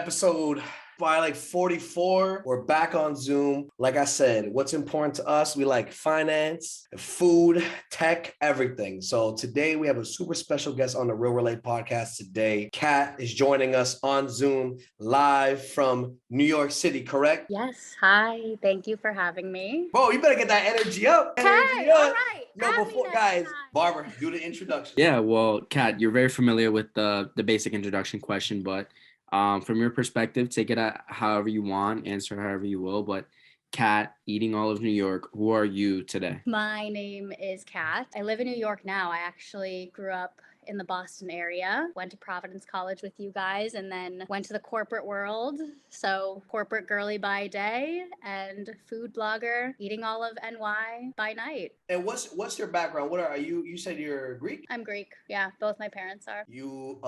episode by like 44. We're back on Zoom. Like I said, what's important to us, we like finance, food, tech, everything. So today we have a super special guest on the Real Relate podcast today. Kat is joining us on Zoom live from New York City, correct? Yes. Hi. Thank you for having me. Bro, you better get that energy up. Hey, all right. No, before, guys, Barbara, do the introduction. Yeah, well, Kat, you're very familiar with the basic introduction question, but from your perspective, take it however you want, answer however you will. But Kat, eating all of New York, who are you today? My name is Kat. I live in New York now. I actually grew up in the Boston area, went to Providence College with you guys, and then went to the corporate world. So corporate girly by day and food blogger, eating all of NY by night. And what's your background? What are you? You said you're Greek? I'm Greek. Yeah, both my parents are. You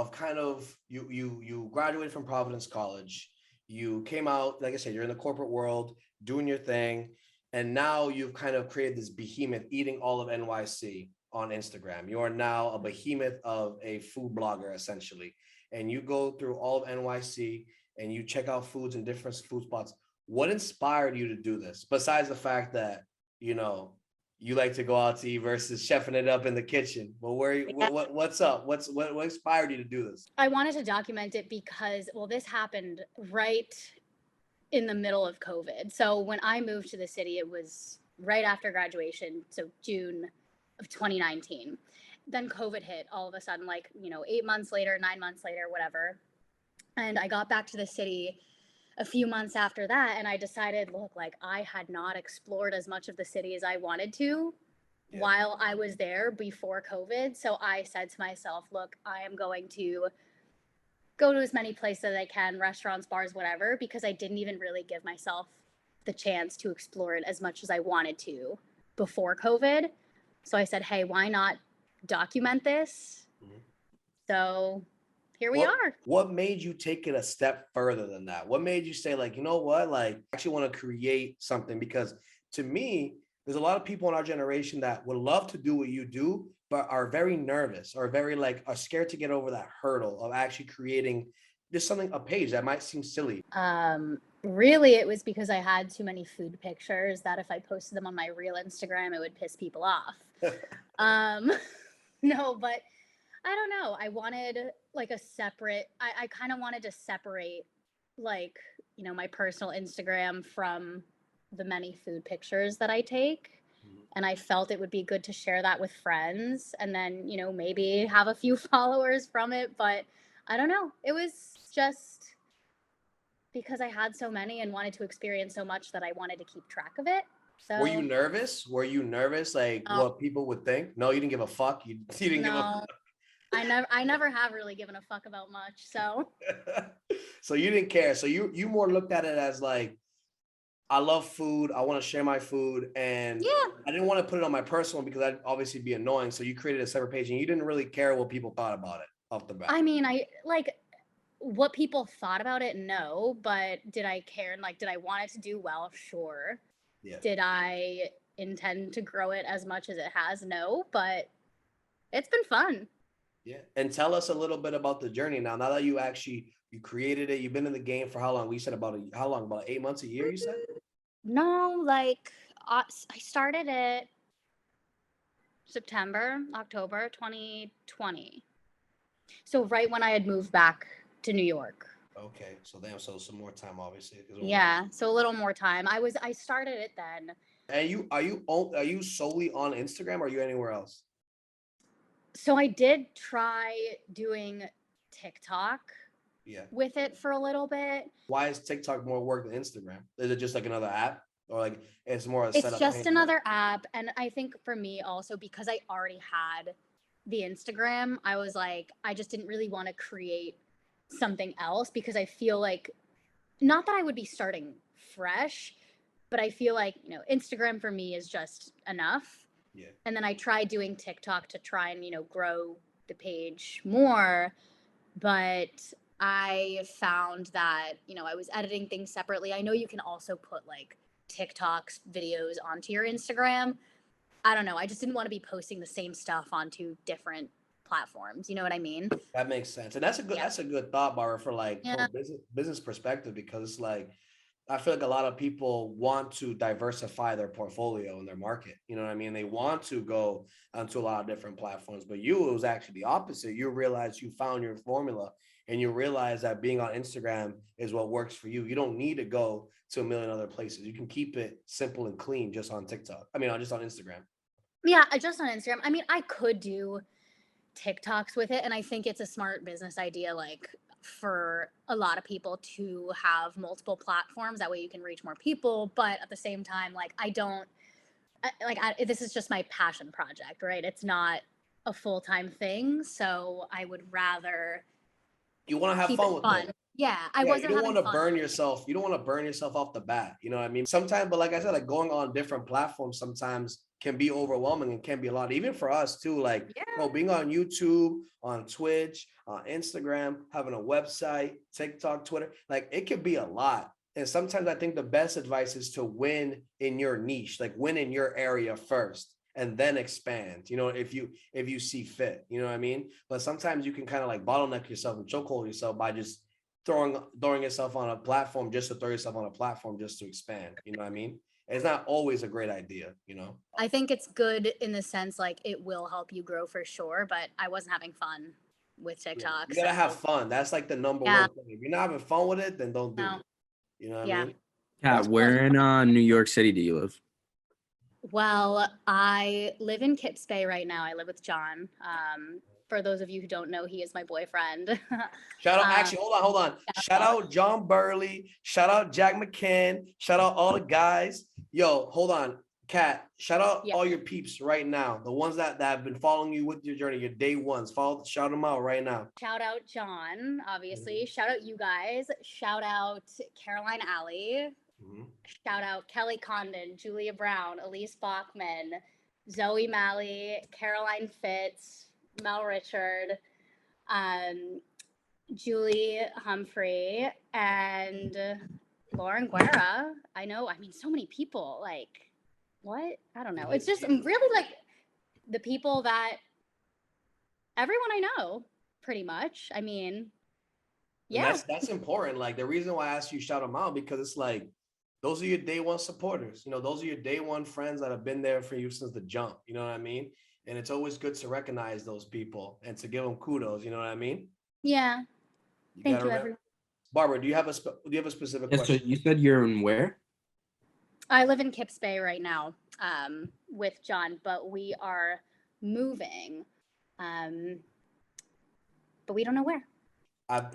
graduated from Providence College. You came out, like I said, you're in the corporate world, doing your thing, and now you've kind of created this behemoth, eating all of NYC on Instagram. You are now a behemoth of a food blogger, essentially. And you go through all of NYC and you check out foods in different food spots. What inspired you to do this? Besides the fact that, you know, you like to go out to eat versus chefing it up in the kitchen. But what's up? What inspired you to do this? I wanted to document it because, well, this happened right in the middle of COVID. So when I moved to the city, it was right after graduation. So June of 2019. Then COVID hit all of a sudden, like, 8 months later, 9 months later, whatever. And I got back to the city a few months after that. And I decided, look, like I had not explored as much of the city as I wanted to while I was there before COVID. So I said to myself, look, I am going to go to as many places as I can, restaurants, bars, whatever, because I didn't even really give myself the chance to explore it as much as I wanted to before COVID. So I said, hey, why not document this? Mm-hmm. So here we are. What made you take it a step further than that? What made you say, like, you know what, like, I actually want to create something? Because to me, there's a lot of people in our generation that would love to do what you do, but are very nervous or are scared to get over that hurdle of actually creating just something, a page that might seem silly. Really, it was because I had too many food pictures that if I posted them on my real Instagram, it would piss people off. No, but I don't know. I wanted like a separate, I kind of wanted to separate like, my personal Instagram from the many food pictures that I take. And I felt it would be good to share that with friends and then, maybe have a few followers from it. But I don't know. It was just because I had so many and wanted to experience so much that I wanted to keep track of it. So Were you nervous? Like what people would think? No, you didn't give a fuck. You didn't give a fuck. I never have really given a fuck about much. So So you didn't care. So you more looked at it as like, I love food. I want to share my food. And I didn't want to put it on my personal because I'd obviously be annoying. So you created a separate page and you didn't really care what people thought about it off the bat. I mean, what people thought about it, no, but did I care? And did I want it to do well? Sure. Yeah. Did I intend to grow it as much as it has? No, but it's been fun. Yeah. And tell us a little bit about the journey now that you created it. You've been in the game for how long? We said about 8 months, a year, you said? No, I started it October 2020. So right when I had moved back to New York. Okay, so some more time, obviously. Yeah, so a little more time. I started it then. And are you solely on Instagram or are you anywhere else? So I did try doing TikTok with it for a little bit. Why is TikTok more work than Instagram? Is it just like another app? Or like it's more a setup? It's just another app. And I think for me also, because I already had the Instagram, I was like, I just didn't really want to create something else because I feel like, not that I would be starting fresh, but I feel like, Instagram for me is just enough. Yeah. And then I tried doing TikTok to try and, grow the page more, but I found that, I was editing things separately. I know you can also put like TikToks videos onto your Instagram. I don't know. I just didn't want to be posting the same stuff onto different platforms. You know what I mean? That makes sense. And that's a good thought, Barbara, for like from Yeah. a business perspective, because it's like I feel like a lot of people want to diversify their portfolio and their market. You know what I mean? They want to go onto a lot of different platforms, but it was actually the opposite. You realize you found your formula and you realize that being on Instagram is what works for you. You don't need to go to a million other places. You can keep it simple and clean just on TikTok. I mean, just on Instagram. Yeah, just on Instagram. I mean, I could do TikToks with it, and I think it's a smart business idea, like for a lot of people to have multiple platforms. That way you can reach more people. But at the same time, like this is just my passion project, right? It's not a full-time thing. So I would rather You want to have keep fun it with fun. it. Yeah, I Yeah, you wasn't don't having want to fun. burn yourself. You don't want to burn yourself off the bat. You know what I mean? Sometimes, but like I said, like going on different platforms sometimes can be overwhelming and can be a lot, even for us too. Like, Yeah. being on YouTube, on Twitch, on Instagram, having a website, TikTok, Twitter, like it could be a lot. And sometimes I think the best advice is to win in your niche, like win in your area first and then expand, if you see fit, you know what I mean? But sometimes you can kind of like bottleneck yourself and chokehold yourself by just throwing yourself on a platform just to throw yourself on a platform just to expand. You know what I mean? It's not always a great idea, I think it's good in the sense like it will help you grow for sure, but I wasn't having fun with TikTok. You gotta have fun. That's like the number one thing. If you're not having fun with it, then don't do it. You know what I mean? Kat, where in New York City do you live? Well, I live in Kips Bay right now. I live with John. For those of you who don't know, he is my boyfriend. Shout out, actually, hold on. Shout out John Burley. Shout out Jack McCann. Shout out all the guys. Yo, hold on. Kat, shout out all your peeps right now. The ones that have been following you with your journey, your day ones. Shout them out right now. Shout out John, obviously. Shout out you guys. Shout out Caroline Alley. Shout out Kelly Condon, Julia Brown, Elise Bachman, Zoe Malley, Caroline Fitz, Mel Richard, Julie Humphrey, and Lauren Guerra. I mean, so many people. Like, what? I don't know. It's just really like the people that everyone I know, pretty much. I mean, yeah. And that's important. Like the reason why I asked you shout them out, because it's like, those are your day one supporters. Those are your day one friends that have been there for you since the jump. You know what I mean? And it's always good to recognize those people and to give them kudos. You know what I mean? Yeah. Thank you, everyone. Barbara, do you have a specific question? So you said you're in where? I live in Kips Bay right now with John, but we are moving, but we don't know where.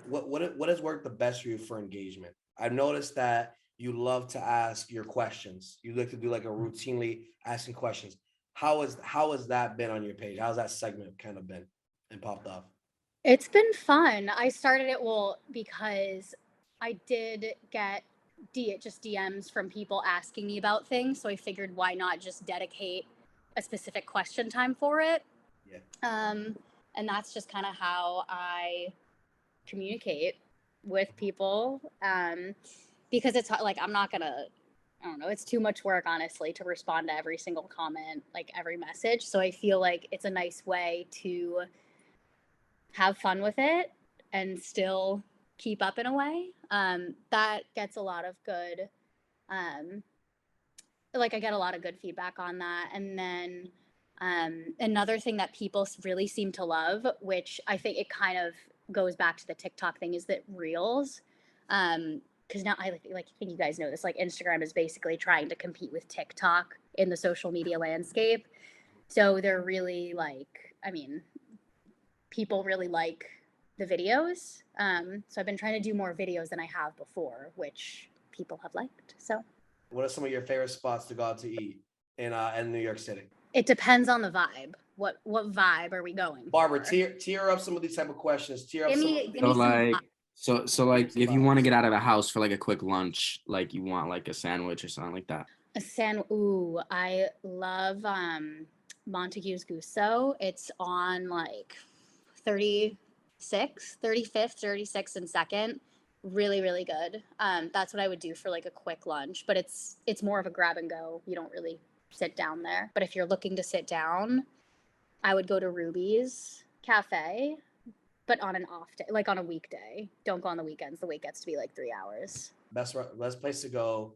What has worked the best for you for engagement? I've noticed that you love to ask your questions. You like to do like a routinely asking questions. How has that been on your page? How's that segment kind of been and popped off? It's been fun. I started it because I did get just DMs from people asking me about things. So I figured why not just dedicate a specific question time for it. Yeah. And that's just kind of how I communicate with people. Because it's like, I don't know, it's too much work, honestly, to respond to every single comment, like every message. So I feel like it's a nice way to have fun with it and still keep up in a way. That gets a lot of good, I get a lot of good feedback on that. And then another thing that people really seem to love, which I think it kind of goes back to the TikTok thing, is that Reels. Because now I think you guys know this, like Instagram is basically trying to compete with TikTok in the social media landscape. So they're really people really like the videos. So I've been trying to do more videos than I have before, which people have liked. So what are some of your favorite spots to go out to eat in New York City? It depends on the vibe. What vibe are we going Barbara, for? tear up some of these type of questions. Give me So like if you want to get out of the house for like a quick lunch, like you want like a sandwich or something like that. Ooh, I love Montague's Gusto. It's on like 35th, 36th and 2nd. Really, really good. That's what I would do for like a quick lunch, but it's more of a grab and go. You don't really sit down there. But if you're looking to sit down, I would go to Ruby's. cafe, but on an off day, like on a weekday. Don't go on the weekends. The wait gets to be like 3 hours. Best place to go,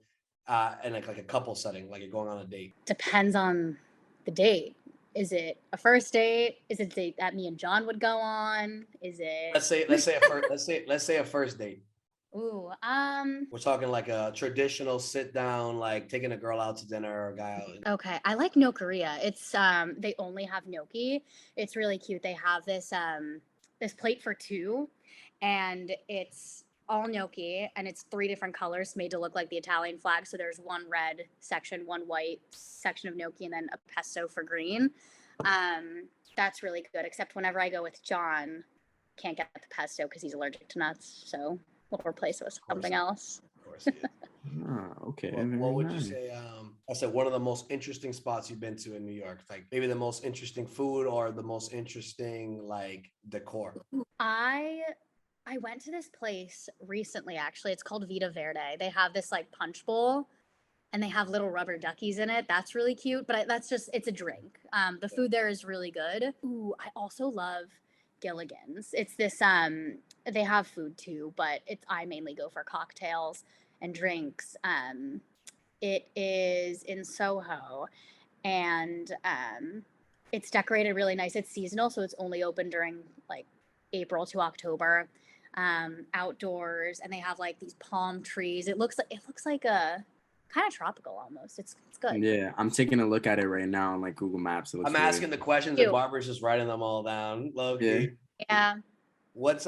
in like a couple setting, like you're going on a date. Depends on the date. Is it a first date? Is it a date that me and John would go on? Is it? Let's say a first date. Ooh, We're talking like a traditional sit down, like taking a girl out to dinner or a guy out. Okay, I like Nokeria. It's they only have gnocchi. It's really cute. They have this this plate for two, and it's all gnocchi, and it's 3 different colors made to look like the Italian flag. So there's one red section, one white section of gnocchi, and then a pesto for green. That's really good. Except whenever I go with John, can't get the pesto because he's allergic to nuts. So we'll replace it with something else. Of course he is. Okay. What would you say? I said one of the most interesting spots you've been to in New York, like maybe the most interesting food or the most interesting like decor. I went to this place recently. Actually, it's called Vita Verde. They have this like punch bowl, and they have little rubber duckies in it. That's really cute. But that's just it's a drink. The food there is really good. Ooh, I also love Gilligan's. It's this they have food too, but I mainly go for cocktails and drinks. It is in Soho, and it's decorated really nice. It's seasonal, so it's only open during like April to October. Outdoors, and they have like these palm trees. It looks like a kind of tropical almost. It's good. Yeah, I'm taking a look at it right now on like Google Maps. I'm asking the questions and Barbara's just writing them all down. Low-key. Yeah. What is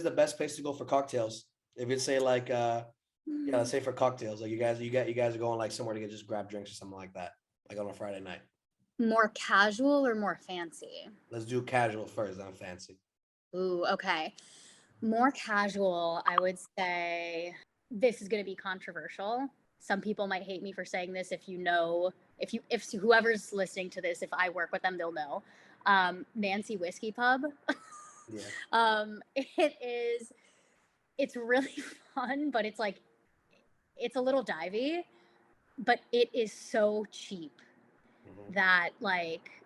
the best place to go for cocktails? If you say like let's say for cocktails, like you guys are going like somewhere to just grab drinks or something like that, like on a Friday night. More casual or more fancy? Let's do casual first, then fancy. Ooh, okay. More casual, I would say this is going to be controversial. Some people might hate me for saying this. If whoever's listening to this, if I work with them, they'll know. Nancy Whiskey Pub. Yeah. It's really fun, but it's a little divey, but it is so cheap that like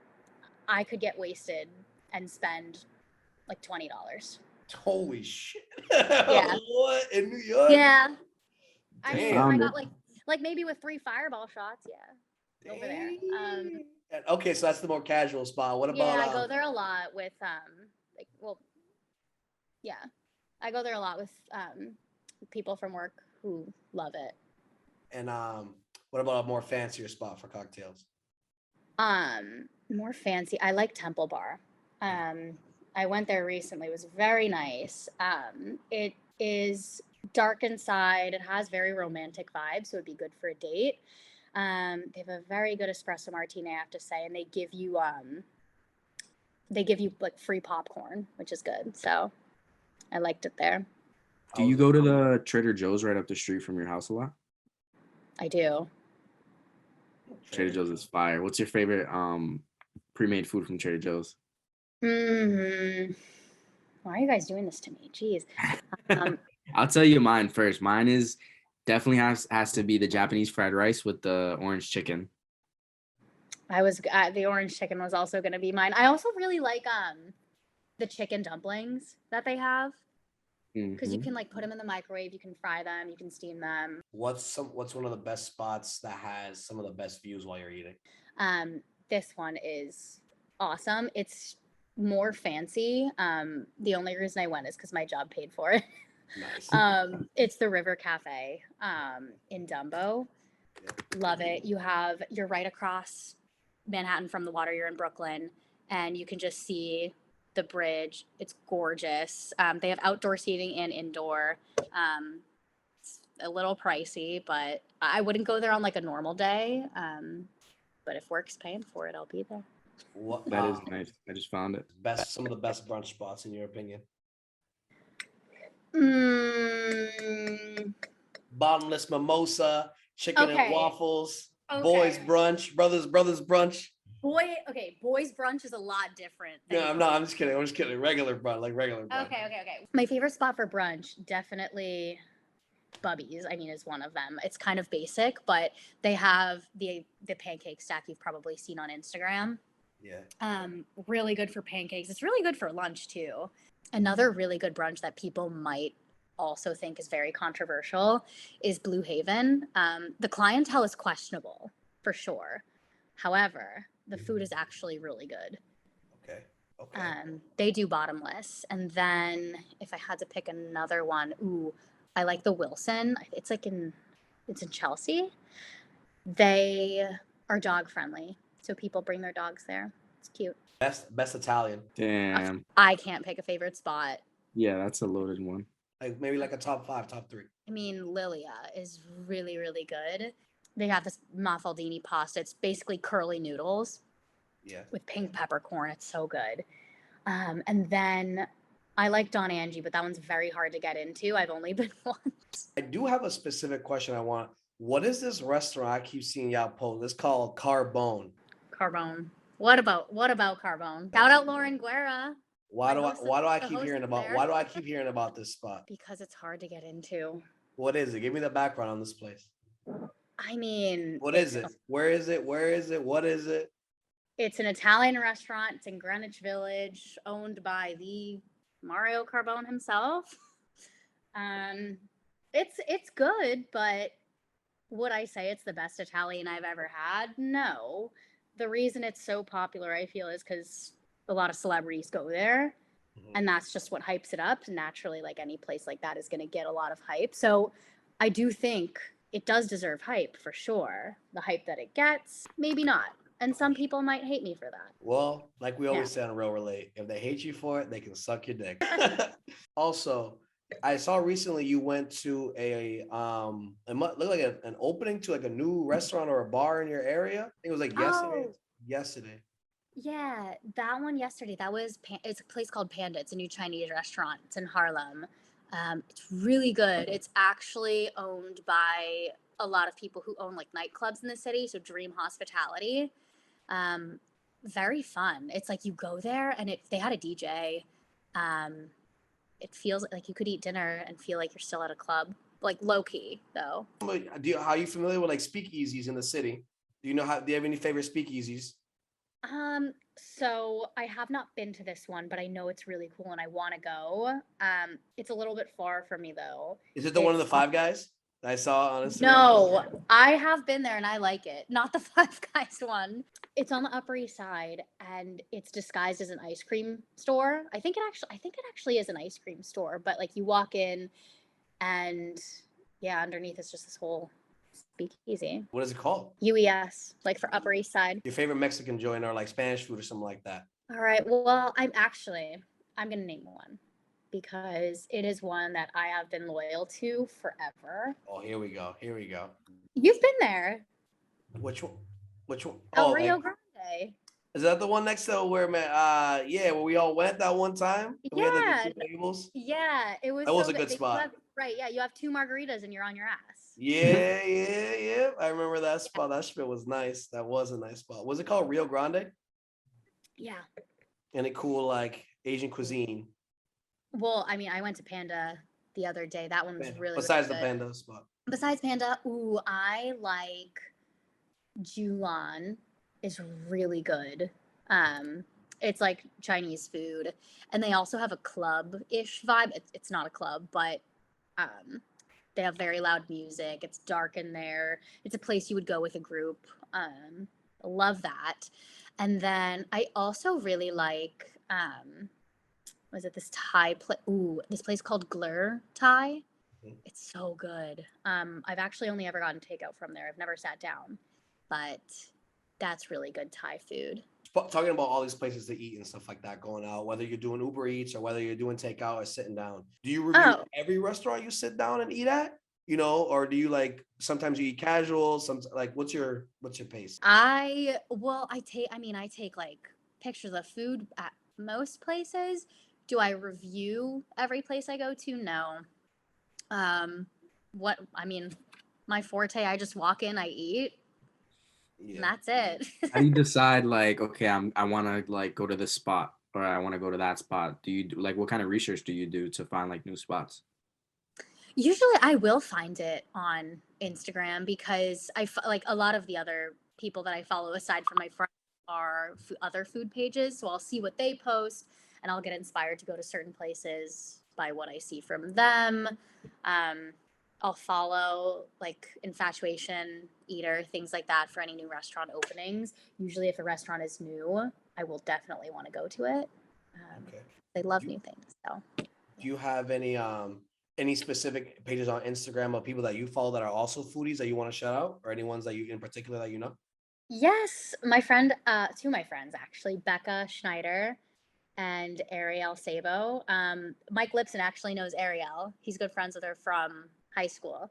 I could get wasted and spend like $20. Holy shit. Yeah. What? In New York? Yeah. Damn. I mean, I got like maybe with 3 fireball shots. Yeah. Over there. Okay, so that's the more casual spot. What about? Yeah, I go there a lot with I go there a lot with people from work who love it. And what about a more fancier spot for cocktails? More fancy. I like Temple Bar. I went there recently. It was very nice. It is dark inside. It has very romantic vibes, so it'd be good for a date. They have a very good espresso martini, I have to say, and they give you like free popcorn, which is good. So I liked it there. Do you go to the Trader Joe's right up the street from your house a lot? I do. Trader Joe's is fire. What's your favorite pre-made food from Trader Joe's? Why are you guys doing this to me? Jeez. I'll tell you mine first. Mine is definitely has to be the Japanese fried rice with the orange chicken. The orange chicken was also going to be mine. I also really like the chicken dumplings that they have, because you can like put them in the microwave, you can fry them, you can steam them. What's one of the best spots that has some of the best views while you're eating? This one is awesome. It's more fancy. The only reason I went is because my job paid for it. Nice. It's the River Cafe in Dumbo. Love it. You're right across Manhattan from the water. You're in Brooklyn, and you can just see the bridge. It's gorgeous. They have outdoor seating and indoor. It's a little pricey, but I wouldn't go there on like a normal day. But if work's paying for it, I'll be there. That is nice. I just found it. Some of the best brunch spots in your opinion? Bottomless mimosa, chicken and waffles, boys brunch, brothers brunch. Boys brunch is a lot different. No, I'm just kidding. Regular brunch, like regular brunch. Okay. My favorite spot for brunch, definitely Bubby's. I mean, is one of them. It's kind of basic, but they have the pancake stack you've probably seen on Instagram. Yeah. Really good for pancakes. It's really good for lunch too. Another really good brunch that people might also think is very controversial is Blue Haven. The clientele is questionable for sure. However, the food is actually really good. Okay. Okay. They do bottomless. And then if I had to pick another one, I like the Wilson. It's in Chelsea. They are dog friendly. So people bring their dogs there. It's cute. Best Italian. Damn. I can't pick a favorite spot. Yeah, that's a loaded one. Like maybe like a top 5, top 3. I mean, Lilia is really, really good. They have this Mafaldini pasta. It's basically curly noodles. Yeah. With pink peppercorn. It's so good. And then I like Don Angie, but that one's very hard to get into. I've only been once. I do have a specific question I want. What is this restaurant I keep seeing y'all post? It's called Carbone. Carbone. What about Carbone? Shout out Lauren Guerra. Why do I keep hearing about this spot? Because it's hard to get into. What is it? Give me the background on this place. I mean, what is it? Where is it? What is it? It's an Italian restaurant. It's in Greenwich Village, owned by the Mario Carbone himself. It's good, but would I say it's the best Italian I've ever had? No. The reason it's so popular, I feel, is because a lot of celebrities go there, and that's just what hypes it up. Naturally, like any place like that is going to get a lot of hype. So I do think it does deserve hype for sure. The hype that it gets, maybe not. And some people might hate me for that. Well, like we always say on Real Relate, if they hate you for it, they can suck your dick. Also, I saw recently you went to it looked like an opening to like a new restaurant or a bar in your area. I think it was like yesterday. Yesterday. Yeah, that one yesterday. It's a place called Panda. It's a new Chinese restaurant. It's in Harlem. It's really good. It's actually owned by a lot of people who own like nightclubs in the city. So Dream Hospitality. Very fun. It's like you go there and they had a DJ. It feels like you could eat dinner and feel like you're still at a club, like low key though. How are you familiar with like speakeasies in the city? Do you have any favorite speakeasies? So I have not been to this one, but I know it's really cool and I want to go. It's a little bit far from me though. Is it one of the Five Guys that I saw on Instagram? No, I have been there and I like it. Not the Five Guys one. It's on the Upper East Side and it's disguised as an ice cream store. I think it actually is an ice cream store, but like you walk in and yeah, underneath is just this whole speakeasy. What is it called? UES, like for Upper East Side. Your favorite Mexican joint or like Spanish food or something like that? All right. Well, I'm going to name one because it is one that I have been loyal to forever. Oh, here we go. You've been there. Which one? El Rio Grande. Is that the one next to where where we all went that one time? Yeah. We had like the 2 tables? Yeah, it was. That was a good spot. You have 2 margaritas and you're on your ass. Yeah. I remember that spot. That shit was nice. That was a nice spot. Was it called Rio Grande? Yeah. Any cool like Asian cuisine? Well, I mean, I went to Panda the other day. That one was really besides really the Panda spot. Besides Panda, I like Julan is really good. It's like Chinese food, and they also have a club-ish vibe. It's not a club, but they have very loud music. It's dark in there. It's a place you would go with a group. Love that. And then I also really like was it this Thai place? This place called Glur Thai. It's so good. I've actually only ever gotten takeout from there. I've never sat down, but that's really good Thai food. Talking about all these places to eat and stuff like that, going out, whether you're doing Uber Eats or whether you're doing takeout or sitting down, do you review every restaurant you sit down and eat at? Or do you like sometimes you eat casual? What's your pace? I take like pictures of food at most places. Do I review every place I go to? No. My forte, I just walk in, I eat. Yeah. And that's it. How do you decide okay, I want to go to this spot or I want to go to that spot? Do you do what kind of research do you do to find new spots? Usually I will find it on Instagram because a lot of the other people that I follow aside from my friends are other food pages. So I'll see what they post and I'll get inspired to go to certain places by what I see from them. I'll follow like Infatuation Eater, things like that for any new restaurant openings. Usually if a restaurant is new, I will definitely want to go to it. Okay. They love new things. So Do you have any specific pages on Instagram of people that you follow that are also foodies that you want to shout out, or any ones that you in particular that you know? yes, my friend, two of my friends actually, Becca Schneider and Ariel Sabo. Mike Lipson actually knows Ariel. He's good friends with her from high school.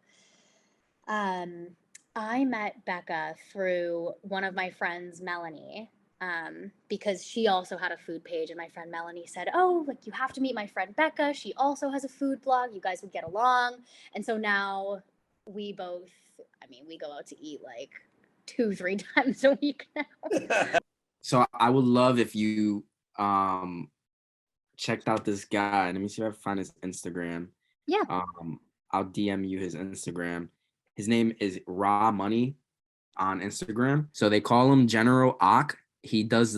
I met Becca through one of my friends, Melanie, because she also had a food page, and my friend Melanie said, "Oh, like you have to meet my friend Becca. She also has a food blog. You guys would get along." And so now we both, I mean, we go out to eat like 2-3 times a week now. So I would love if you checked out this guy. Let me see if I can find his Instagram. Yeah. I'll DM you his Instagram. His name is Raw Money on Instagram. So they call him General Ak. He does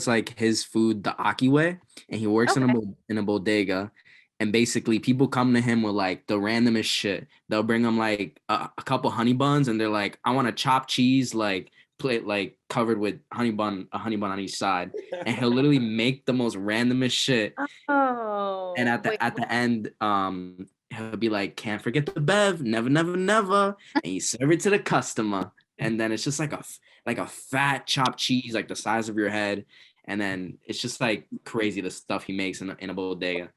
like his food the Aki way, and he works in a bodega. And basically, people come to him with like the randomest shit. They'll bring him like a couple honey buns, and they're like, "I want a chopped cheese, like plate, like covered with a honey bun on each side." And he'll literally make the most randomest shit. Oh. And at the end, he'll be like, "Can't forget the bev, never, never, never," and you serve it to the customer. And then it's just like a fat chopped cheese, like the size of your head. And then it's just like crazy the stuff he makes in a bodega.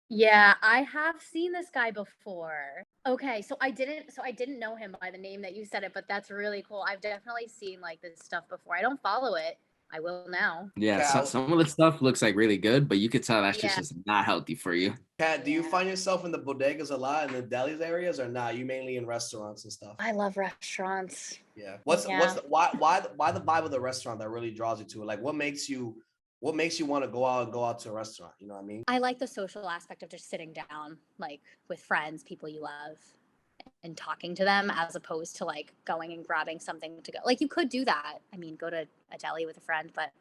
Yeah, I have seen this guy before. Okay, so I didn't know him by the name that you said it, but that's really cool. I've definitely seen like this stuff before. I don't follow it. I will now. Yeah, Kat, some of the stuff looks like really good, but you could tell that's just not healthy for you. Kat, do you Yeah. find yourself in the bodegas a lot, in the delis areas, or not? You mainly in restaurants and stuff? I love restaurants. Yeah. Yeah. Why the vibe of the restaurant that really draws you to it? Like, what makes you want to go out to a restaurant? You know what I mean? I like the social aspect of just sitting down, like with friends, people you love, and talking to them, as opposed to like going and grabbing something to go. Like you could do that. I mean, go to a deli with a friend, but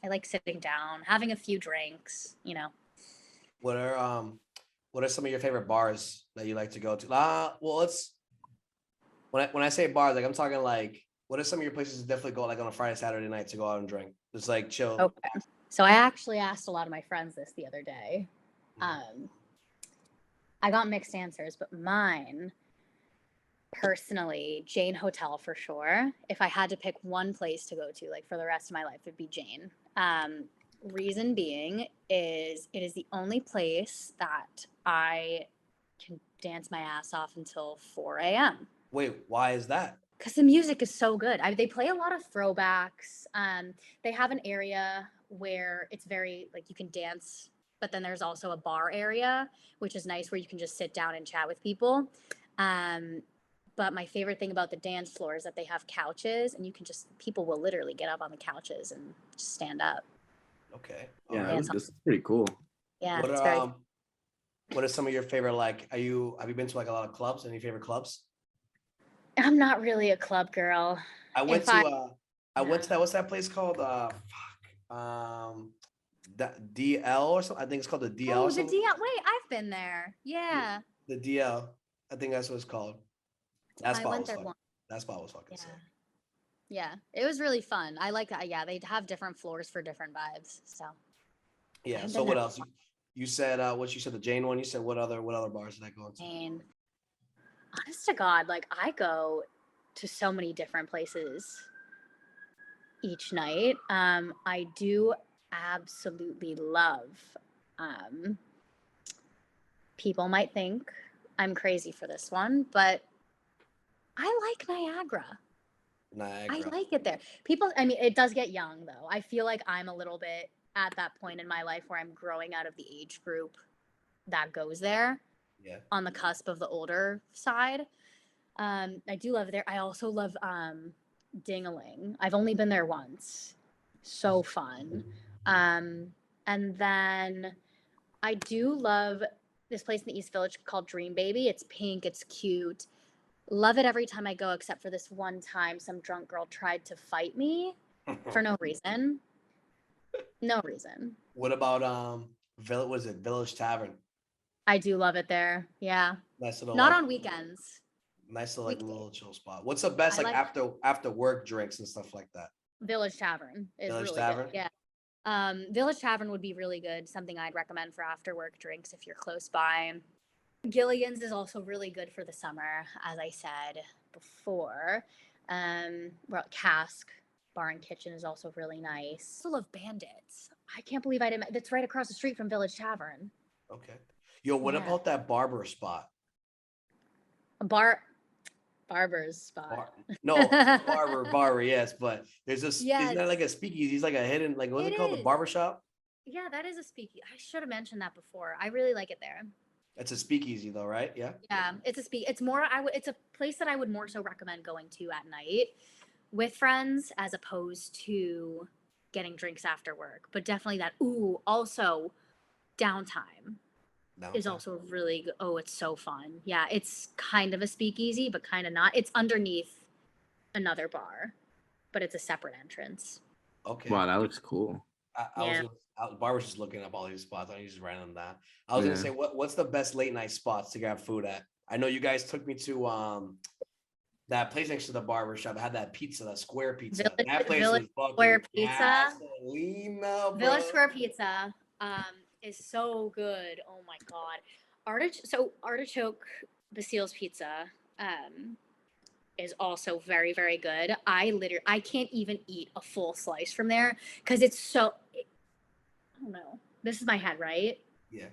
I like sitting down, having a few drinks, you know. What are some of your favorite bars that you like to go to? Well, let's when I say bars, like I'm talking like, what are some of your places to definitely go like on a Friday, Saturday night to go out and drink? Just like chill. Okay. So I actually asked a lot of my friends this the other day. I got mixed answers, but mine, personally, Jane Hotel for sure. If I had to pick one place to go to, like for the rest of my life, it'd be Jane. Reason being is it is the only place that I can dance my ass off until 4 a.m. Wait, why is that? Because the music is so good. They play a lot of throwbacks. They have an area where it's very like you can dance, but then there's also a bar area, which is nice where you can just sit down and chat with people. But my favorite thing about the dance floor is that they have couches, and people will literally get up on the couches and just stand up. Okay. Yeah, this is pretty cool. Yeah, What it's are what are some of your favorite, like, have you been to like a lot of clubs? Any favorite clubs? I'm not really a club girl. I went to that, what's that place called? DL or something. I think it's called the DL. Oh, or the something. DL. Wait, I've been there. Yeah. The DL. I think that's what it's called. That I spot went was there fucking. once. That spot was fucking Yeah. sick. Yeah, it was really fun. I like that. Yeah, they have different floors for different vibes. So Yeah. I've So been what there. else? You said what you said, the Jane one. You said what other bars did I go into? And honest to God, like I go to so many different places each night. I do absolutely love. People might think I'm crazy for this one, but I like Niagara. I like it there. I mean, it does get young though. I feel like I'm a little bit at that point in my life where I'm growing out of the age group that goes there. Yeah. On the cusp of the older side. I do love it there. I also love Ding-a-Ling. I've only been there once. So fun. And then I do love this place in the East Village called Dream Baby. It's pink, it's cute. Love it every time I go, except for this one time some drunk girl tried to fight me for no reason. No reason. What about Village Tavern? I do love it there. Yeah. Nice little Not like on weekends. nice little like Weekday. little chill spot. What's the best I like like after work drinks and stuff like that? Village Tavern is Village really Tavern? good. Yeah. Village Tavern would be really good. Something I'd recommend for after work drinks if you're close by. Gilligan's is also really good for the summer, as I said before. Well, Cask Bar and Kitchen is also really nice. I also love Bandits. I can't believe I didn't. That's right across the street from Village Tavern. Okay. Yo, what Yeah. about that barber spot? A barber's spot. No, barber, yes, but there's this isn't that Yes. like a speakeasy? He's like a hidden, like what's it called? The is. barber shop? Yeah, that is a speakeasy. I should have mentioned that before. I really like it there. It's a speakeasy though, right? Yeah. Yeah, it's more it's a place that I would more so recommend going to at night with friends as opposed to getting drinks after work. But definitely that also downtime is Downtown. also really good. Oh, it's so fun. Yeah, it's kind of a speakeasy, but kind of not. It's underneath another bar, but it's a separate entrance. Okay. Wow, that looks cool. I was just looking up all these spots. I just ran them down. I was gonna Yeah. say what's the best late night spots to grab food at? I know you guys took me to that place next to the barber shop. It had that pizza, that square pizza. That place Village was fucking Square Pizza. gasolina, bro. Village Square Pizza is so good. Oh my god. Artichoke Basil's Pizza is also very, very good. I can't even eat a full slice from there because I don't know. This is my head, right? Yeah.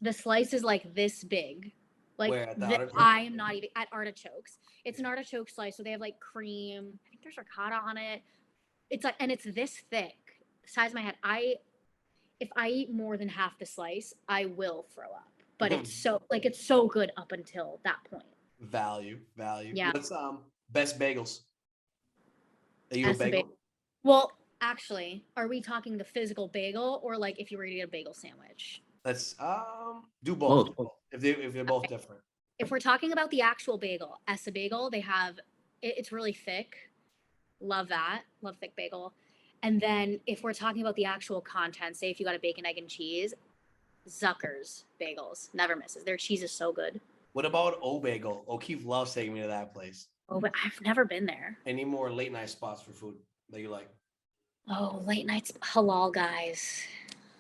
The slice is like this big. Like Where, at the Artichoke? I am not eating at Artichokes. It's an artichoke slice, so they have like cream. I think there's ricotta on it. It's like, and it's this thick, size of my head. If I eat more than half the slice, I will throw up. But it's so good up until that point. Value. Yeah. What's best bagels? Are you a bagel? Well, actually, are we talking the physical bagel or like if you were to get a bagel sandwich? Let's do both. Both. If they're both different. If we're talking about the actual bagel, Essa bagel, it's really thick. Love that. Love thick bagel. And then if we're talking about the actual content, say if you got a bacon, egg, and cheese, Zucker's bagels never misses. Their cheese is so good. What about O Bagel? O'Keefe loves taking me to that place. Oh, but I've never been there. Any more late night spots for food that you like? Oh, late nights halal guys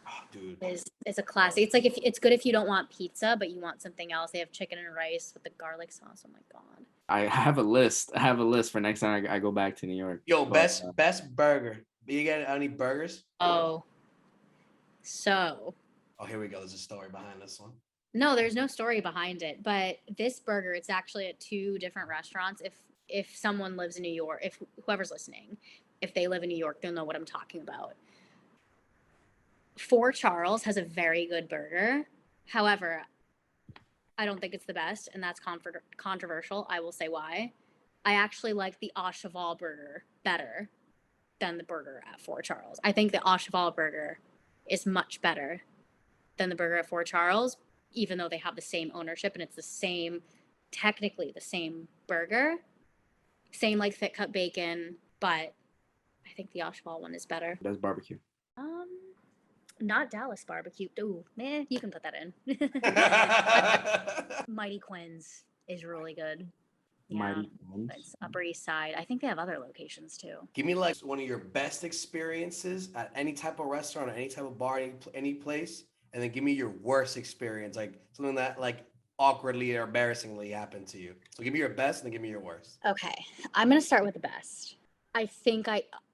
Oh, dude. is a classic. It's like if it's good if you don't want pizza, but you want something else. They have chicken and rice with the garlic sauce. Oh my god. I have a list. I have a list for next time I go back to New York. Yo, But, best burger. You get any burgers? Oh. So. Oh, here we go. There's a story behind this one. No, there's no story behind it, but this burger, it's actually at two different restaurants. If someone lives in New York, if whoever's listening, if they live in New York, they'll know what I'm talking about. Fort Charles has a very good burger. However, I don't think it's the best, and that's controversial. I will say why. I actually like the Au Cheval burger better than the burger at Fort Charles. I think the Au Cheval burger is much better than the burger at Fort Charles, even though they have the same ownership and it's technically the same burger, same like thick cut bacon, but I think the Au Cheval one is better. That's barbecue. Not Dallas barbecue. Ooh, man, you can put that in. Mighty Quinn's is really good. Yeah, Mighty Quinn's. it's Upper East Side. I think they have other locations too. Give me like one of your best experiences at any type of restaurant or any type of bar, any place, and then give me your worst experience, like something that like awkwardly or embarrassingly happened to you. So give me your best and then give me your worst. Okay, I'm gonna start with the best. I think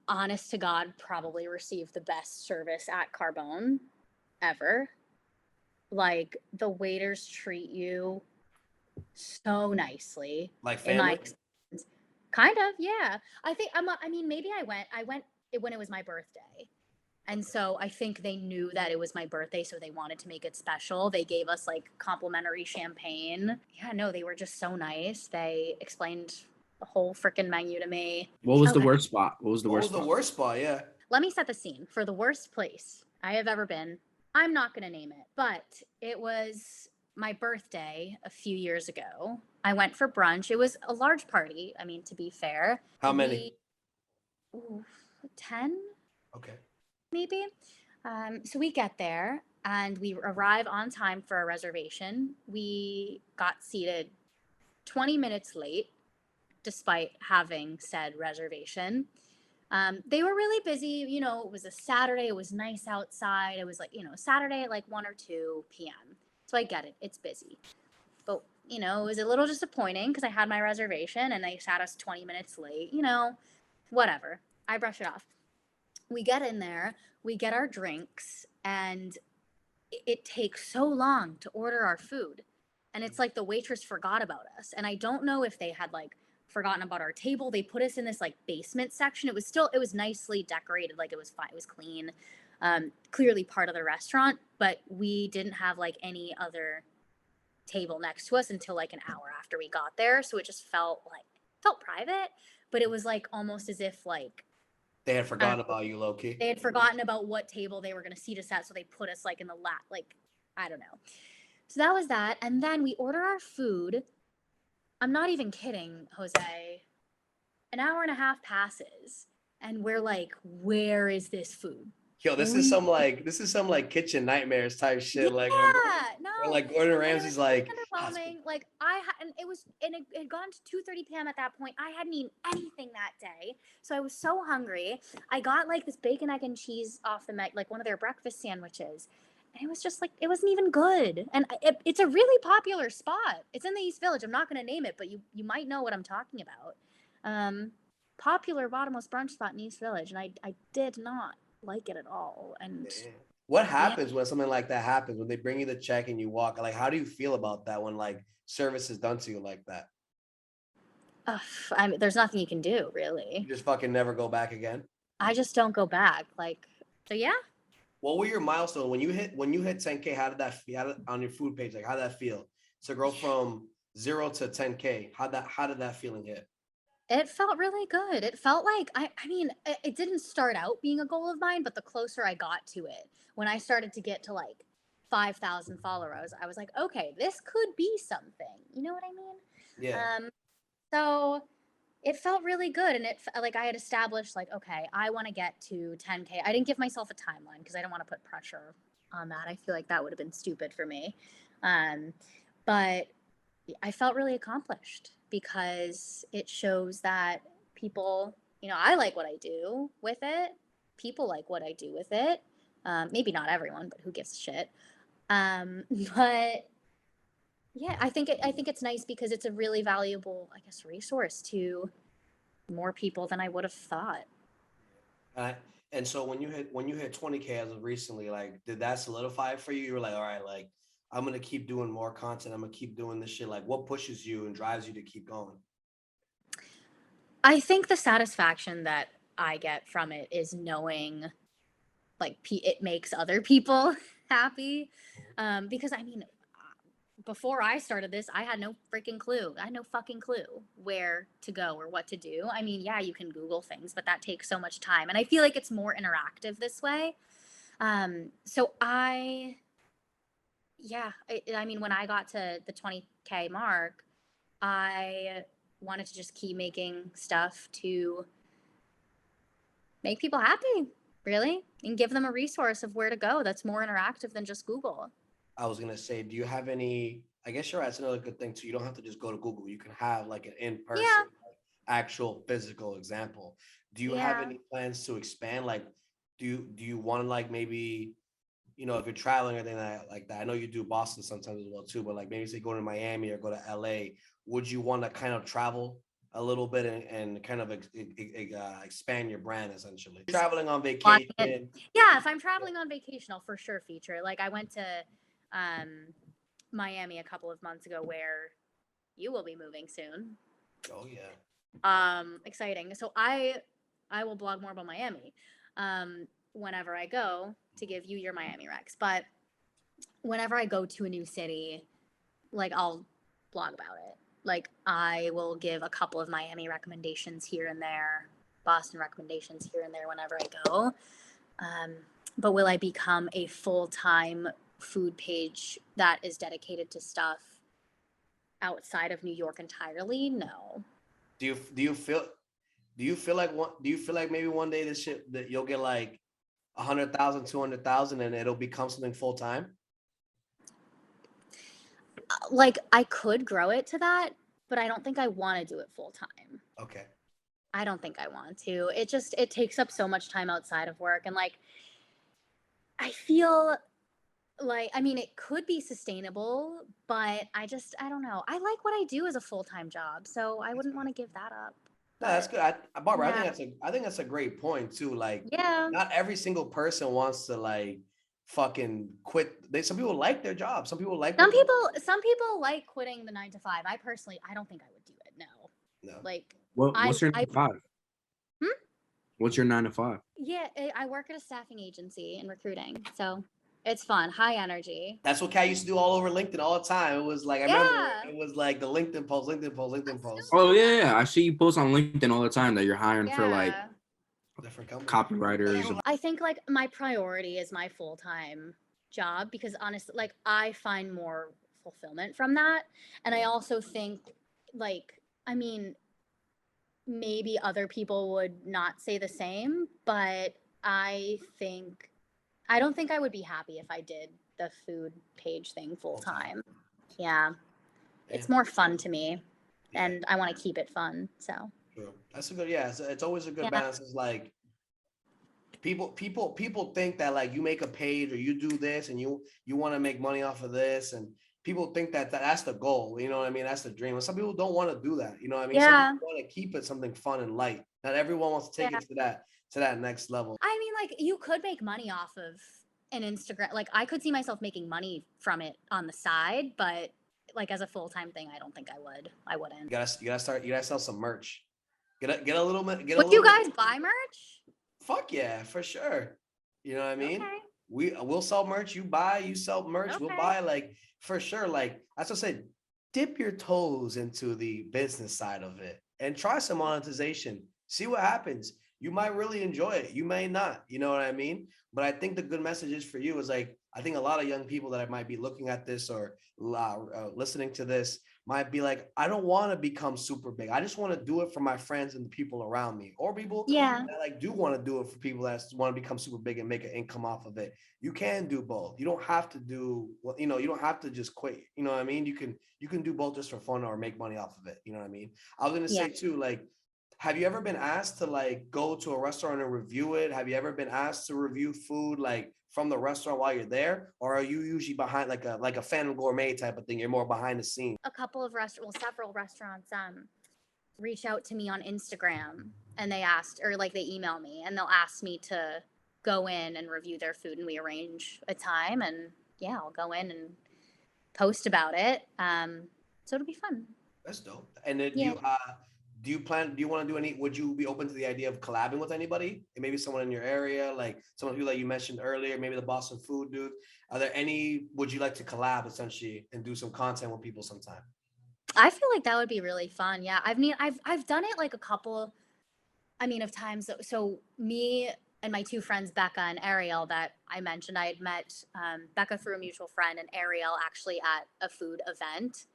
honest to God, probably received the best service at Carbone ever. Like the waiters treat you so nicely. Like family? Kind of, yeah. Maybe I went when it was my birthday. And so I think they knew that it was my birthday, so they wanted to make it special. They gave us like complimentary champagne. Yeah, no, they were just so nice. They explained the whole freaking menu to me. What was the worst spot? What was the What worst was the spot? worst spot? Yeah. Let me set the scene for the worst place I have ever been. I'm not going to name it, but it was my birthday a few years ago. I went for brunch. It was a large party. I mean, to be fair. How many? 10, Okay. maybe. So we get there and we arrive on time for our reservation. We got seated 20 minutes late, despite having said reservation. They were really busy. You know, it was a Saturday. It was nice outside. It was like, Saturday at like 1 or 2 p.m. So I get it. It's busy. But, it was a little disappointing because I had my reservation and they sat us 20 minutes late. Whatever. I brush it off. We get in there, we get our drinks, and it takes so long to order our food. And it's like the waitress forgot about us. And I don't know if they had like forgotten about our table. They put us in this like basement section. It was nicely decorated. Like it was fine. It was clean. Clearly part of the restaurant, but we didn't have like any other table next to us until like an hour after we got there. So it just felt private, but it was like almost as if like They had forgotten about you, low-key. they had forgotten about what table they were going to seat us at, so they put us like in the like I don't know. So that was that, and then we order our food. I'm not even kidding, Jose. An hour and a half passes, and we're like, "Where is this food?" Yo, this is some like kitchen nightmares type shit. Yeah, Like no. when like Gordon And it Ramsay's was like, underwhelming. Like and it had gone to 2:30 p.m. at that point. I hadn't eaten anything that day, so I was so hungry. I got like this bacon, egg, and cheese off the like one of their breakfast sandwiches, and it was just like it wasn't even good. And it's a really popular spot. It's in the East Village. I'm not going to name it, but you might know what I'm talking about. Popular bottomless brunch spot in East Village, and I did not like it at all. And what happens when something like that happens? When they bring you the check and you walk, like, how do you feel about that when like service is done to you like that? I mean, there's nothing you can do, really. You just fucking never go back again. I just don't go back. Like, so yeah. What were your milestones when you hit 10K? How did that feel on your food page? Like, how did that feel to go from 0 to 10K? How did that feeling hit? It felt really good. It felt like I mean, it didn't start out being a goal of mine, but the closer I got to it, when I started to get to like 5,000 followers, I was like, okay, this could be something. You know what I mean? Yeah. So it felt really good, and it like I had established like, okay, I want to get to 10K. I didn't give myself a timeline because I don't want to put pressure on that. I feel like that would have been stupid for me. But I felt really accomplished because it shows that people, I like what I do with it. People like what I do with it. Maybe not everyone, but who gives a shit? But yeah, I think it's nice because it's a really valuable, I guess, resource to more people than I would have thought. And so when you hit 20K as of recently, like, did that solidify it for you? You were like, all right, like, I'm gonna keep doing more content. I'm gonna keep doing this shit. Like, what pushes you and drives you to keep going? I think the satisfaction that I get from it is knowing, like, it makes other people happy. Because I mean, before I started this, I had no freaking clue. I had no fucking clue where to go or what to do. I mean, yeah, you can Google things, but that takes so much time. And I feel like it's more interactive this way. So I mean, when I got to the 20K mark, I wanted to just keep making stuff to make people happy, really, and give them a resource of where to go that's more interactive than just Google. I was gonna say, do you have any? I guess you're right. It's another good thing too. You don't have to just go to Google. You can have like an in-person, actual physical example. Do you have any plans to expand? Like, do you want to like maybe, if you're traveling or anything like that? I know you do Boston sometimes as well too, but like maybe say go to Miami or go to LA. Would you want to kind of travel a little bit and kind of expand your brand essentially? Traveling on vacation. Yeah, if I'm traveling on vacation, I'll for sure feature. Like I went to Miami a couple of months ago, where you will be moving soon. Oh yeah. Exciting. So I will blog more about Miami whenever I go, to give you your Miami Rex. But whenever I go to a new city, like I'll blog about it. Like I will give a couple of Miami recommendations here and there, Boston recommendations here and there whenever I go. But will I become a full-time food page that is dedicated to stuff outside of New York entirely? No. Do you feel Do you feel like maybe one day this shit that you'll get like 100,000, 200,000, and it'll become something full time? Like I could grow it to that, but I don't think I want to do it full time. Okay. I don't think I want to. It takes up so much time outside of work, and like I feel like, I mean, it could be sustainable, but I don't know. I like what I do as a full-time job, so I wouldn't want to give that up. No, that's But good. Barbara, yeah, I think that's a great point too. Like, yeah. not every single person wants to like fucking quit. Some people like their job. Some people like Some people like quitting the 9 to 5. I personally, I don't think I would do it. No, no. like What's your 9 I to 5? Hmm? What's your 9 to 5? Yeah, I work at a staffing agency in recruiting, so it's fun, high energy. That's what Kat used to do all over LinkedIn all the time. It was like I remember Yeah, it was like the LinkedIn post, LinkedIn post. Oh yeah, I see you post on LinkedIn all the time that you're hiring for like yeah. Different company. copywriters. I think like my priority is my full-time job because honestly, like I find more fulfillment from that. And I also think like, I mean, maybe other people would not say the same, but I don't think I would be happy if I did the food page thing full time. Yeah. It's more fun to me and I want to keep it fun. So, True. That's a good, yeah. It's always a good yeah. balance. It's like people think that like you make a page or you do this and you want to make money off of this, and people think that that's the goal. You know what I mean? That's the dream. And some people don't want to do that. You know what I mean? Some Yeah. people want to keep it something fun and light. Not everyone wants to take it to that next level. I mean, like you could make money off of an Instagram. Like I could see myself making money from it on the side, but like as a full-time thing, I don't think I would. I wouldn't. You gotta sell some merch. Get a little bit. Would you guys buy merch? Fuck yeah, for sure. You know what I mean? Okay. We'll sell merch. You sell merch. Okay. We'll buy, like, for sure. Like as I said, dip your toes into the business side of it and try some monetization. See what happens. You might really enjoy it. You may not. You know what I mean? But I think the good message is for you is like, I think a lot of young people that might be looking at this or listening to this might be like, I don't want to become super big. I just want to do it for my friends and the people around me, or people that like do want to do it for people that want to become super big and make an income off of it. You can do both. You don't have to do, well, you don't have to just quit. You know what I mean? You can do both just for fun or make money off of it. You know what I mean? I was gonna say too, like, have you ever been asked to like go to a restaurant and review it? Have you ever been asked to review food like from the restaurant while you're there, or are you usually behind like a Phantom Gourmet type of thing? You're more behind the scenes. A couple of several restaurants reach out to me on Instagram and they asked, or like they email me and they'll ask me to go in and review their food, and we arrange a time, and yeah, I'll go in and post about it. So it'll be fun. That's dope. And then do you want to do any, would you be open to the idea of collabing with anybody? And maybe someone in your area, like some of you that you mentioned earlier, maybe the Boston food dude. Would you like to collab essentially and do some content with people sometime? I feel like that would be really fun. Yeah. I've done it like a couple, of times. So me and my two friends, Becca and Ariel, that I mentioned, I had met Becca through a mutual friend, and Ariel actually at a food event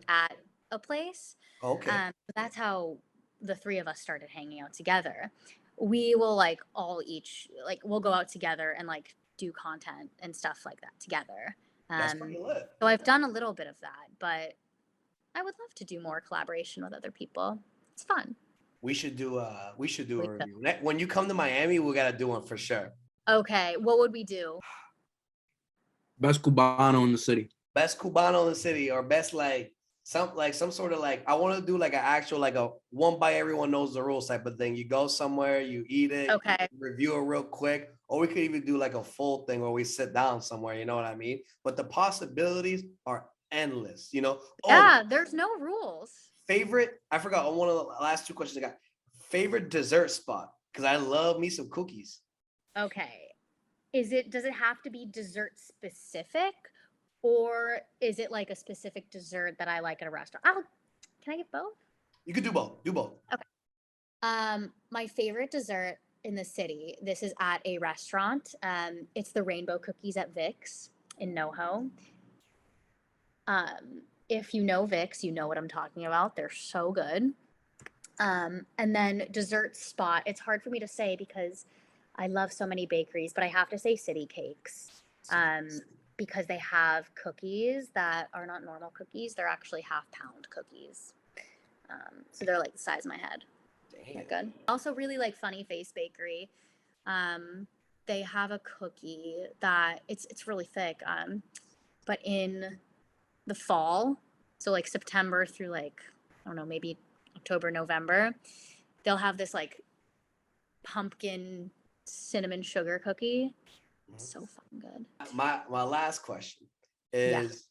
at a place. Okay. That's how the three of us started hanging out together. We will like we'll go out together and like do content and stuff like that together. That's pretty lit. So I've done a little bit of that, but I would love to do more collaboration with other people. It's fun. We should do a review. When you come to Miami, we gotta do one for sure. Okay. What would we do? Best Cubano in the city. Best Cubano in the city, or best some sort of like, I want to do like an actual like a one by everyone knows the rules type of thing. You go somewhere, you eat it, review it real quick, or we could even do like a full thing where we sit down somewhere. You know what I mean? But the possibilities are endless. Yeah, there's no rules. Favorite? I forgot on one of the last two questions I got. Favorite dessert spot? Because I love me some cookies. Okay. Does it have to be dessert specific? Or is it like a specific dessert that I like at a restaurant? Can I get both? You could do both. Do both. Okay. My favorite dessert in the city, this is at a restaurant. It's the rainbow cookies at Vic's in NoHo. If you know Vic's, you know what I'm talking about. They're so good. And then dessert spot. It's hard for me to say because I love so many bakeries, but I have to say City Cakes. Because they have cookies that are not normal cookies. They're actually half-pound cookies. So they're like the size of my head. They're good. I also really like Funny Face Bakery. They have a cookie that it's really thick. But in the fall, so like September through like, I don't know, maybe October, November, they'll have this like pumpkin cinnamon sugar cookie. So fucking good. My last question is,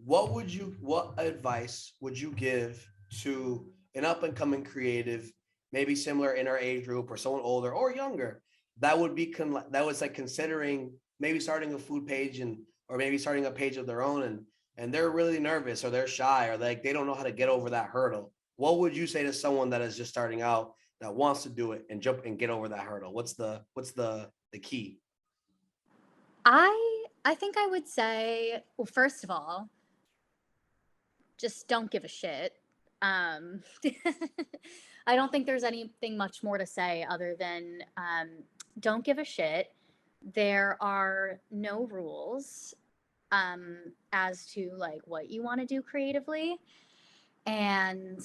what advice would you give to an up and coming creative, maybe similar in our age group or someone older or younger that would be that was like considering maybe starting a food page or maybe starting a page of their own and they're really nervous or they're shy or like they don't know how to get over that hurdle? What would you say to someone that is just starting out that wants to do it and jump and get over that hurdle? What's the key? I think I would say, well, first of all, just don't give a shit. I don't think there's anything much more to say other than don't give a shit. There are no rules as to like what you want to do creatively, and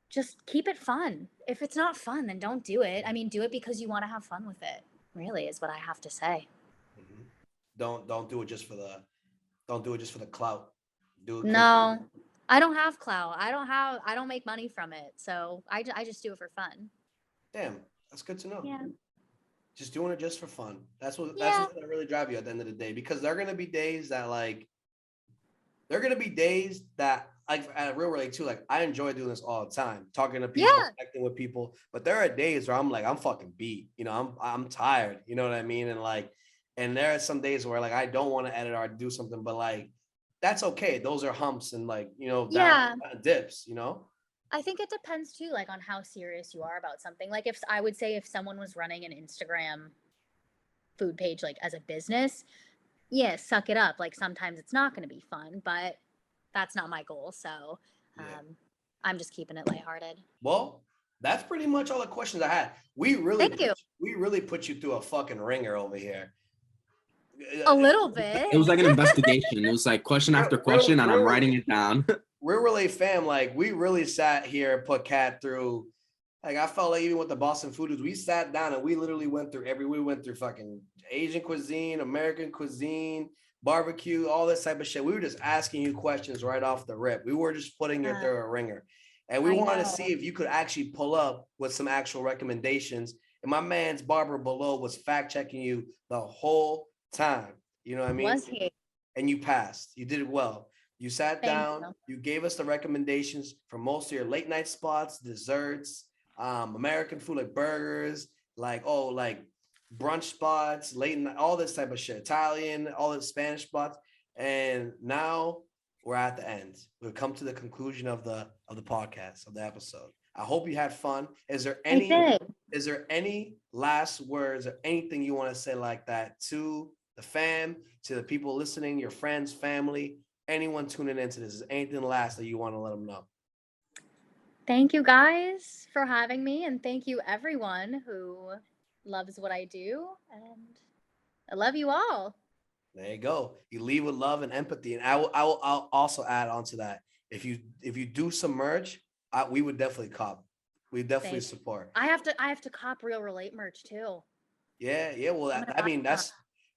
just keep it fun. If it's not fun, then don't do it. I mean, do it because you want to have fun with it, really, is what I have to say. Don't do it just for the clout. Do it. No, I don't have clout. I don't make money from it. So I just do it for fun. Damn, that's good to know. Yeah. Just doing it just for fun. That's what's gonna really drive you at the end of the day, because there are gonna be days that like at Real Relate too, like I enjoy doing this all the time, talking to people, connecting with people. But there are days where I'm like, I'm fucking beat, I'm tired, you know what I mean? And there are some days where like I don't want to edit or do something, but like that's okay. Those are humps and like, down dips, I think it depends too, like on how serious you are about something. Like I would say if someone was running an Instagram food page, like as a business, suck it up. Like sometimes it's not going to be fun, but that's not my goal. So I'm just keeping it lighthearted. Well, that's pretty much all the questions I had. We really put you through a fucking ringer over here. A little bit. It was like an investigation. It was like question after question, and I'm writing it down. Real Relate fam, like we really sat here and put Kat through. Like I felt like even with the Boston Foodies, we sat down and we literally went through fucking Asian cuisine, American cuisine, barbecue, all this type of shit. We were just asking you questions right off the rip. We were just putting you through a ringer. And we wanted to see if you could actually pull up with some actual recommendations. And my man's barber below was fact checking you the whole time. You know what I mean? Was he? And you passed. You did it well. You sat down, you gave us the recommendations for most of your late night spots, desserts, American food like burgers, like brunch spots, late night, all this type of shit, Italian, all the Spanish spots. And now we're at the end. We've come to the conclusion of the podcast, of the episode. I hope you had fun. Is there any last words or anything you want to say like that to the fam, to the people listening, your friends, family, anyone tuning into this? Is anything last that you want to let them know? Thank you guys for having me, and thank you everyone who loves what I do, and I love you all. There you go. You leave with love and empathy, and I'll also add on to that. If you do some merch, we would definitely cop. We definitely support. I have to cop Real Relate merch too. Yeah. Well,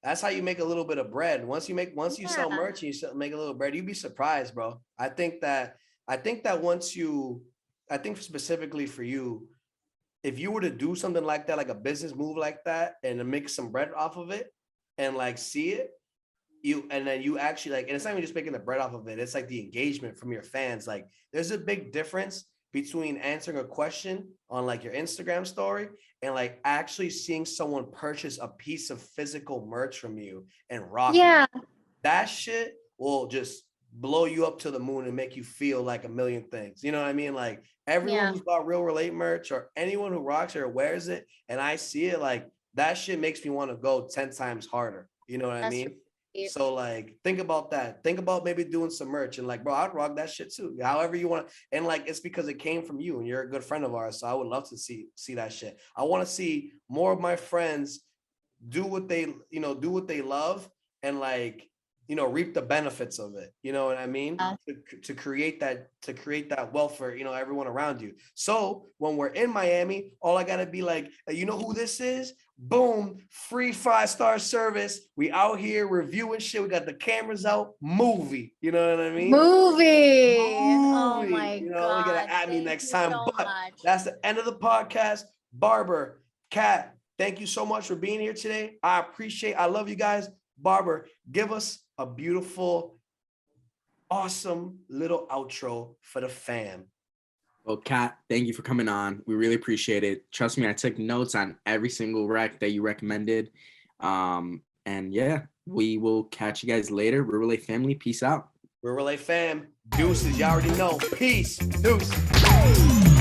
that's how you make a little bit of bread. Once you sell merch and you make a little bread, you'd be surprised, bro. I think specifically for you, if you were to do something like that, like a business move like that, and to make some bread off of it and like see it, then you actually like, and it's not even just making the bread off of it, it's like the engagement from your fans. Like there's a big difference between answering a question on like your Instagram story and like actually seeing someone purchase a piece of physical merch from you and rock it. That shit will just blow you up to the moon and make you feel like a million things. You know what I mean? Like everyone who's bought Real Relate merch or anyone who rocks it or wears it and I see it, like that shit makes me want to go 10 times harder. You know what I mean? So like, think about that. Think about maybe doing some merch and like, bro, I'd rock that shit too. However you want. And like, it's because it came from you and you're a good friend of ours. So I would love to see that shit. I want to see more of my friends do what they, do what they love and like, reap the benefits of it. You know what I mean? To create that wealth for, everyone around you. So when we're in Miami, all I gotta be like, you know who this is? Boom, free 5-star service. We out here reviewing shit. We got the cameras out. Movie. You know what I mean? Movie. Oh my You God. gotta at me Thank next you time. so But much. that's the end of the podcast. Barber, Kat, thank you so much for being here today. I love you guys. Barber, give us a beautiful, awesome little outro for the fam. Well, Kat, thank you for coming on. We really appreciate it. Trust me, I took notes on every single rec that you recommended. And yeah, we will catch you guys later. Real Relay family, peace out. Real Relay fam, deuces, you already know. Peace, deuce.